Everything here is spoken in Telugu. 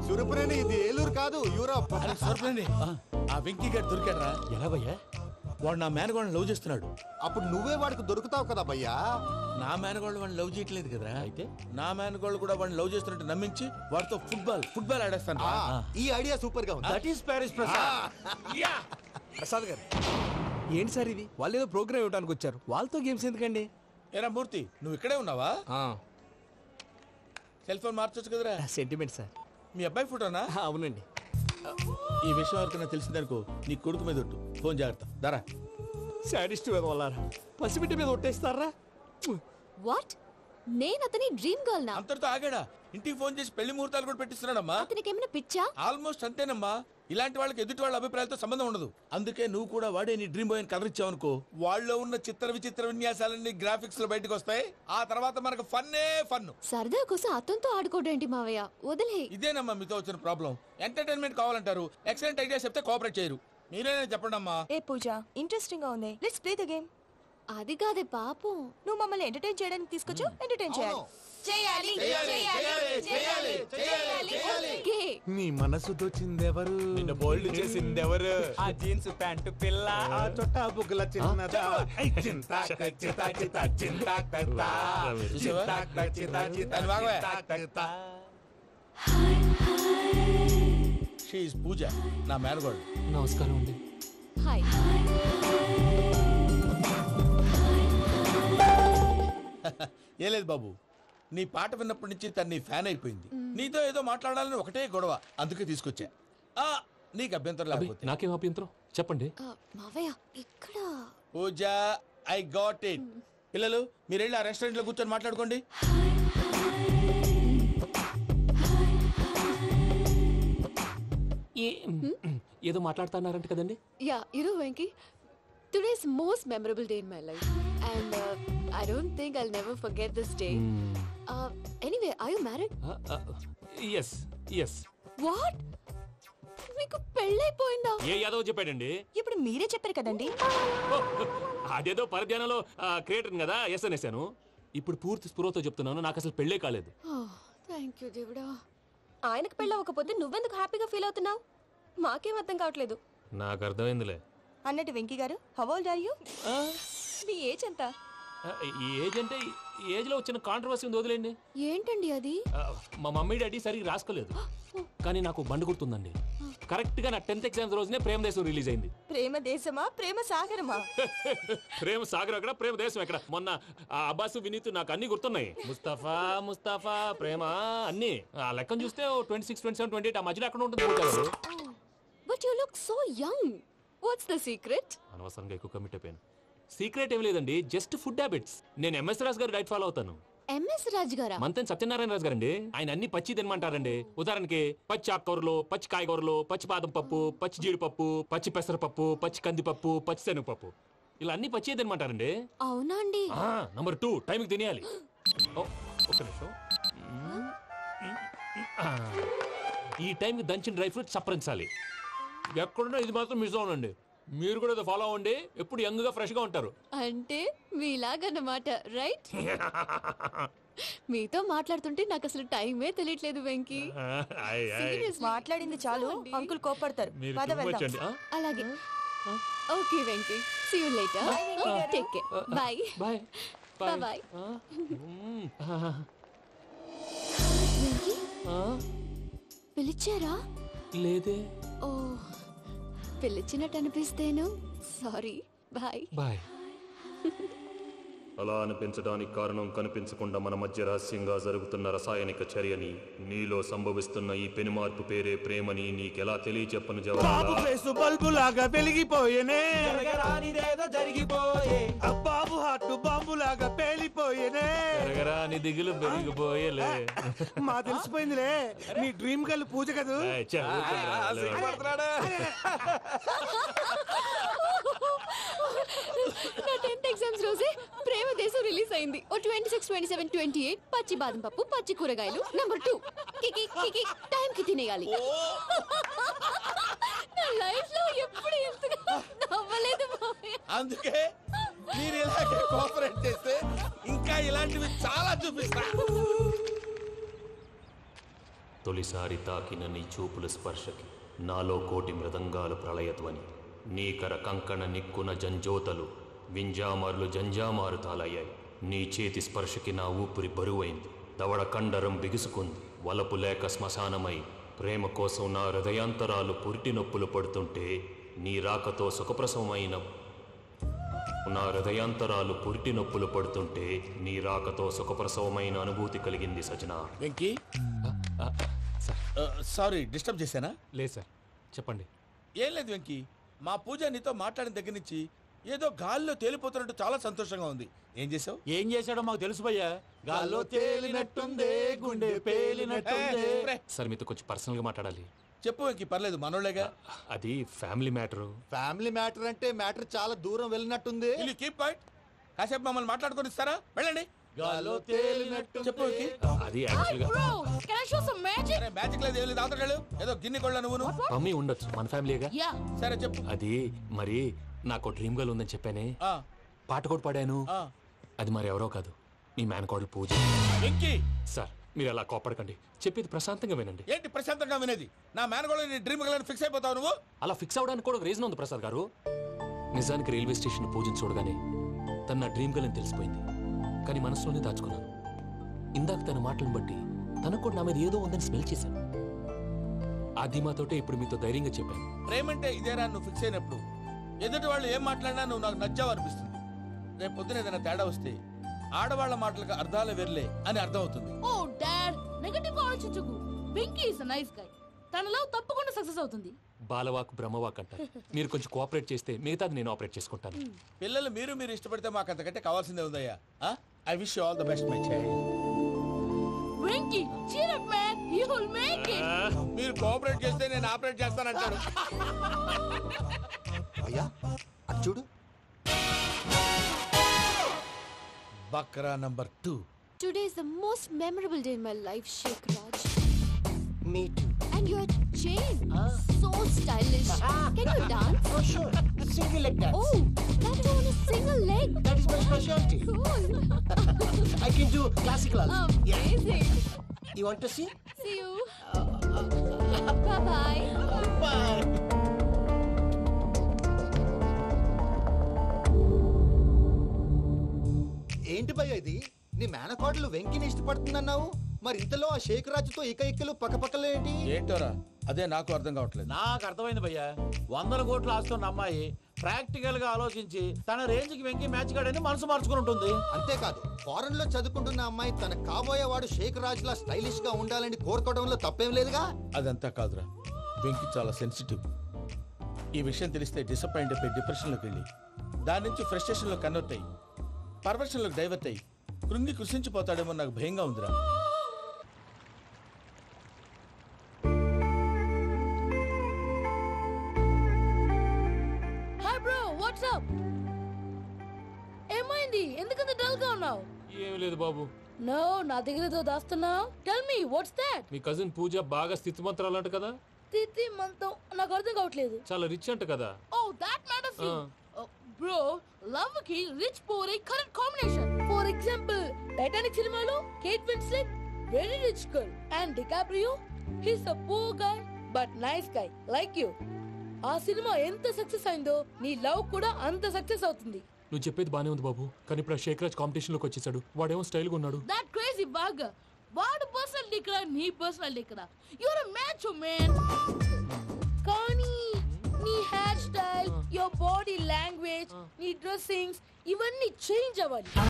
సురపురేని ఇది ఏలూరు కాదు యూరోప్. సురపురేని ఆ వెంకీ గారు దొరికాడరా? ఎలా భయ్యా? వాడు నా మేనగోళ్ళని లవ్ చేస్తున్నాడు. అప్పుడు నువ్వే వాడికి దొరుకుతావు కదా భయ్యా. నా మేనగోళ్ళు వాడిని లవ్ చేయట్లేదు కదరా. అయితే నా మేనగోళ్ళు కూడా వాడిని లవ్ చేస్తున్నట్టు నమ్మించి వాడితో ఫుట్బాల్ ఆడేస్తాను. ఈ ఐడియా సూపర్ గా ఉంది. That is Paris Prasad. Prasad గారు ఏంటి సార్ ఇది? వాళ్ళు ఏదో ప్రోగ్రామ్ ఇవ్వడానికి వచ్చారు, వాళ్ళతో గేమ్స్ ఎందుకండి? ఏరా మూర్తి, నువ్వు ఇక్కడే ఉన్నావా? సెల్ ఫోన్ మార్చొచ్చు కదరా. Sentiment sir. మీ అబ్బాయి ఫోటోనా? అవునండి. ఈ విషయం ఎవరికైనా తెలిసిందనుకో నీ కొడుకు మీద ఒట్టు. ఫోన్ జాగ్రత్త. దారా. సాడిస్ట్ మీద వాళ్ళారా? పసిబిడ్డ మీద ఒట్టేస్తారా? వాట్? నేను అతని డ్రీమ్ గర్ల్ నా? అంతటితో ఆగాడా? ఇంటికి ఫోన్ చేసి పెళ్లి ముహూర్తాలు కూడా పెట్టిస్తున్నాడమ్మా. అతనికి ఏమైనా పిచ్చా? ఆల్మోస్ట్ అంతేనమ్మా. ఇలాంటి వాళ్ళకి ఎదుటి వాళ్ళ అభిప్రాయాలతో సంబంధం ఉండదు. అందుకే నువ్వు కూడా వాడే నీ డ్రీమ్ బాయ్ కలర్ ఇచ్చావనుకో, వాళ్ళలో ఉన్న చిత్ర విచిత్ర విన్యాసాలన్నీ గ్రాఫిక్స్ లో బయటకు వస్తాయి. ఆ తర్వాత మనకు ఫన్నే ఫన్. సరదా కోసం అతనితో ఆడుకోవడేంటి మావయ్య? వదిలే. ఇదేనమ్మా మీతో వచ్చిన ప్రాబ్లం. ఎంటర్టైన్మెంట్ కావాలంటారు, ఎక్సలెంట్ ఐడియా చెప్తే కోఆపరేట్ చేయరు. మీరేనా చెప్పండి అమ్మా. ఏ పూజ, ఇంట్రెస్టింగ్ గా ఉంది, లెట్స్ ప్లే ద గేమ్. అది కాదే పాపం. నువ్వు మమ్మల్ని ఎంటర్టైన్ చేయడానికి తీసుకొచ్చు, ఎంటర్టైన్ చేయాలి. ఓకే. నీ మనసు దోచిందెవరు? నిన్న బోల్డ్ చేసిందెవరు? ఆ జీన్స్ ప్యాంటు పిల్ల, ఆ చొట్టా బుగ్గల చిన్నదా. షీ ఈజ్ పూజ, నా మేనగోడు. నమస్కారం అండి. హాయ్. ఏ లేదు బాబు, నీ పాట విన్నప్పటి నుంచి తను నీ ఫ్యాన్ అయిపోయింది. నీతో ఏదో మాట్లాడాలని ఒకటే గొడవ, అందుకే తీసుకొచ్చా. నీకు అభ్యంతరం లేకపోతే. నాకేం అభ్యంతరం చెప్పండి. మావయ్య ఇక్కడ. పూజ, ఐ గాట్ ఇట్. పిల్లలు మీరు వెళ్ళి ఆ రెస్టారెంట్ లో కూర్చొని మాట్లాడుకోండి. ఏదో మాట్లాడుతున్నారంట కదండి. Yeah, Venky, today's most memorable day in my life, and I don't think I'll never forget this day. Anyway, are you married? yes yes. What? మీకు పెళ్ళైపోయిందా? ఏ యాదవ్ చెప్పాడండి? ఇప్పుడు మీరే చెప్పారు కదండి. అదేదో పరధ్యానంలో క్రియేటర్ కదా ఎస్ అనేసాను. ఇప్పుడు పూర్తి స్పృహతో చెప్తున్నాను, నాకు అసలు పెళ్ళే కాలేదు. థ్యాంక్ యూ దేవుడా. ఆయనకు పెళ్ళవకపోతే నువ్వెందుకు హ్యాపీగా ఫీల్ అవుతున్నావు? మాకేం అర్థం కావట్లేదు. నాకు అర్థమైందిలే. అన్నట్టు వెంకీ గారు, హౌ ఓల్డ్ ఆర్ యు? మీ ఏజ్ ఎంత? ఈ ఏజ్ అంటే ఏజ్ లో వచ్చిన కాంట్రవర్సీ ఉంది, వదిలేండి. ఏంటండి అది? మా మమ్మీ డాడీ సరిగ్గా రాసుకోలేదు, కానీ నాకు బండి గుర్తుందండి. కరెక్ట్ గా నా 10th ఎగ్జామ్స్ రోజునే ప్రేమ దేశం రిలీజ్ అయింది. ప్రేమ దేశమా, ప్రేమ సాగరమా? ప్రేమ సాగర్ ఎక్కడ, ప్రేమ దేశం ఎక్కడ? మొన్న అబ్బాసు వినీత్ నాకు అన్ని గుర్తున్నాయి. ముస్తఫా ప్రేమ అన్ని. ఆ లెక్కను చూస్తే 26, 27, 28 ఆ మధ్యలో ఎక్కడ ఉంటుంది. But you look so young. What's the secret? అనవసరంగా ఎక్కువ కమిట్ అయిపోయాను. సీక్రెట్ ఏం లేదండి, జస్ట్ ఫుడ్ హ్యాబిట్స్. నేను ఎంఎస్ రాజు గారు డైట్ ఫాలో అవుతాను. ఎంఎస్ రాజు గారా? మంతెన్ సత్యనారాయణ రాజు గారండి. ఆయన అన్ని పచ్చి తినమంటారండి. ఉదాహరణకి పచ్చి ఆకుకూరలు, పచ్చి కాయగూరలు, పచ్చి బాదం పప్పు, పచ్చి జీడిపప్పు, పచ్చి పెసరపప్పు, పచ్చి కందిపప్పు, పచ్చి శనగపప్పు, ఇలా అన్ని పచ్చి తినమంటారండి. అవునా అండి? నంబర్ 2, టైంకి తినేయాలి. ఒక్క నిమిషం. ఈ టైంకి దంచిన డ్రై ఫ్రూట్స్ సప్పరించాలి. ఎక్కడున్నా ఇది మాత్రం మిస్ అవునండి. మీరు కూడా ఫాలో అవ్వండి, ఎప్పుడు యంగ్ గా ఫ్రెష్ గా ఉంటారు. అంటే మీలాగన్నమాట, రైట్? మీతో మాట్లాడుతుంటే నాకు అసలు టైమే తెలియట్లేదు వెంకీ. మాట్లాడింది చాలు, అంకుల్ కోపడతారు. అలాగే. Okay Venky, see you later. Take care. Bye bye bye. Venky, పిలిచారా? లేదే. ఓ, పిలిచినట్టు అనిపిస్తేను సారీ. Bye bye. అలా అనిపించడానికి కారణం కనిపించకుండా మన మధ్య రహస్యంగా జరుగుతున్న రసాయనిక చర్యని, నీలో సంభవిస్తున్న ఈ పెనుమార్పు పేరే ప్రేమని నీకెలా తెలియచెప్పను బాబు ఫేసు బల్బు లాగా వెలిగిపోయేనే, బాబు హార్ట్ బాంబు లాగా పేలిపోయేనే, జరగరాని దిగులు పెరిగిపోయేలే. మా తెలిసిపోయిందిలే, నీ డ్రీమ్ గర్ల్ పూజ కదూ. నా 10th ఎగ్జామ్స్ రోజే ప్రేమ దేశం రిలీజ్ అయింది. ఓ 26, 27, 28 పచ్చి బాదం పప్పు, పచ్చి కూరగాయలు. నంబర్ 2, కికి టైం కి తినేయాలి. నా లైఫ్ లో ఎప్పుడు ఎంతగా నవ్వలేదు మామయ్య. అందుకే మీరు ఇలాగే కోఆపరేట్ చేస్తే ఇంకా ఇలాంటివి చాలా చూపిస్తా. తొలిసారి తాకిన నీ చూపుల స్పర్శకి నాలో కోటి మృదంగాలు ప్రళయధ్వని. నీకర కంకణ నిక్కున జంజోతలు వింజామారులు జంజామారు తాలయ్యాయి. నీ చేతి స్పర్శకి నా ఊపిరి బరువైంది. దవడ కండరం బిగుసుకుంది. వలపు లేక శ్మశానమై ప్రేమ కోసం నా హృదయాంతరాలు పురిటి నొప్పులు పడుతుంటే నీ రాకతో సుఖప్రసవమైన అనుభూతి కలిగింది సజనా. వెంకీ సారీ డిస్టర్బ్ చేశానా? లేదు సార్, చెప్పండి. ఏం లేదు వెంకీ, మా పూజ నీతో మాట్లాడిన దగ్గర నుంచి ఏదో గాల్లో తేలిపోతున్నట్టు చాలా సంతోషంగా ఉంది. ఏం చేసావు? ఏం చేశాడో మాకు తెలుసు భయ్యా. గాల్లో తేలినట్టుందే, గుండె పేలినట్టుందే. సార్ మీతో కొంచెం పర్సనల్గా మాట్లాడాలి. చెప్పు వెంకీ, పర్లేదు మనోళ్ళేగా. అది ఫ్యామిలీ మ్యాటరు. ఫ్యామిలీ మ్యాటర్ అంటే మ్యాటర్ చాలా దూరం వెళ్ళినట్టుంది. Keep point. కాసేపు మమ్మల్ని మాట్లాడుకొని ఇస్తారా? వెళ్ళండి. గాల్లో తేలినట్టు చెప్పు వెంకీ. అది యాక్చువల్గా అరే మ్యాజిక్ లేదు, ఏం లేదు, ఆతడాలు ఏదో గిన్నె కొళ్ళ నువ్వు. మమ్మీ ఉండొచ్చు, మన ఫ్యామిలీగా. సరే చెప్పు. అది మరి నాకు డ్రీమ్ గర్ల్ ఉందని చెప్పానే, ఆ, పాట కూడా పాడాను. ఆ. అది మరి ఎవరో కాదు, మీ మేనకోడలు పూజ. వెంకీ సార్ మీరు అలా కోపడకండి, చెప్పేది ప్రశాంతంగా వినండి. ఏంటి ప్రశాంతంగా వినేది? నా మేనగోళ నీ డ్రీమ్ గర్ల్ ఫిక్స్ అయిపోతావు నువ్వు. అలా ఫిక్స్ అవడానికి కూడా ఒక రీజన్ ఉంది ప్రసాద్ గారు. నిజానికి రైల్వే స్టేషన్ పూజను చూడగానే తను నా డ్రీమ్ గర్ల్ అని తెలిసిపోయింది. కానీ మనసులోనే దాచుకున్నాను. ఇందాక తన మాటలను బట్టి తనకు కూడా నా మీద ఏదో ఉందని స్మెల్ చేశాను. ఆ ధీమాతోటే ఇప్పుడు మీతో ధైర్యంగా చెప్పాను. ప్రేమంటే ఇదేరా నువ్వు ఫిక్స్ అయినప్పుడు ఎదుటి వాళ్ళు ఏం మాట్లాడినా నువ్వు నాకు నచ్చావు అనిపిస్తుంది. రేపు పొద్దున ఏదైనా తేడా వస్తే ఆడవాళ్ల మాటలకు అర్థాలు వెర్లే అని అర్థం అవుతుంది. ఓ డాడ్, నెగటివ్ ఆలోచించకు. Venky is a nice guy. తన లవ్ తప్పకుండా సక్సెస్ అవుతుంది. బాలవాక్ బ్రహ్మవాక్ అంటారు. మీరు కొంచెం కోఆపరేట్ చేస్తే మిగతాది నేను ఆపరేట్ చేసుకుంటాను. పిల్లలు మీరు ఇష్టపడితే మాకు అంతకంటే కావాల్సిందే ఉందయ్యా. I wish you all the best my child. Venky cheer up man, you will make it. మీరు కోఆపరేట్ చేస్తే నేను ఆపరేట్ చేస్తానంటాడు. అయ్యా అది చూడు. Bakra number 2. Today is the most memorable day in my life, Sheikh Raj. Me too. And your chain, so stylish. Can you dance? Oh, sure. Single leg dance. Oh, that is on a single leg. That is my specialty. Cool. I can do classical also. Amazing. You want to see? See you. Bye-bye. Bye. ఏంటి భయ్య ఇది? నీ మేనకోడలు వెంకిని ఇష్టపడుతుందన్నావు, మరి ఇంతలో ఆ షేక్ రాజుతో ఇక్కలు పక్కపక్కలు ఏంటి? ఏంటోరా అదే నాకు అర్థం కావట్లేదు. నాకు అర్థమైంది భయ్యా. 100 కోట్లు ఆస్తున్న అమ్మాయి ప్రాక్టికల్ గా ఆలోచించి తన రేంజ్ కి వెంకీ మ్యాచ్ కాడని మనసు మార్చుకుని ఉంటుంది. అంతేకాదు, ఫారెన్ లో చదువుకుంటున్న అమ్మాయి తన కాబోయేవాడు షేక్ రాజ్ లా స్టైలిష్ గా ఉండాలని కోరుకోవడంలో తప్పేం లేదుగా. అదంతా కాదురా, వెంకీ చాలా సెన్సిటివ్. ఈ విషయం తెలిస్తే డిసప్పాయింట్ అయిపోయి డిప్రెషన్లోకి వెళ్ళి దాని నుంచి ఫ్రస్ట్రేషన్లో కన్వర్ట్ అయ్యి పర్వర్షన్లోకి డైవర్ట్ అయ్యి కృంగి కృషించిపోతాడేమో నాకు భయంగా ఉందిరా. Hi bro, what's up? ఏమైంది? ఎందుకంత డల్ గా ఉన్నావు? ఏం లేదు బాబు. నో, నా దగ్గర ఏదో దాస్తున్నావు. Tell me what's that? మీ కజిన్ పూజ బాగా స్థితిమంతరాలు అంట కదా. తిత్తి మంతం నాకు అర్థం కావట్లేదు. చాలా రిచ్ అంట కదా. Oh that matters you. Bro, love కి రిచ్ పూర్ ఏ correct combination. For example Titanic సినిమాలో Kate Winslet very rich girl and DiCaprio he's a poor guy but nice guy like you. ఆ సినిమా ఎంత సక్సెస్ అయిందో నీ లవ్ కూడా అంత సక్సెస్ అవుతుంది. నువ్వు చెప్పేది బానే ఉంది బాబు, కానీ ఇప్పుడు షేక్ రాజ్ కాంపిటీషన్ లోకి వచ్చేసాడు. వాడేమో స్టైల్ గా ఉన్నాడు. That crazy bag. వాడు పర్సనల్ ఇక్కడ, నీ పర్సనల్ ఇక్కడ. Your a match man. కానీ నీ hair style, your body language, నీ డ్రెస్సింగ్స్ ఇవన్నీ చేంజ్ అవ్వాలి.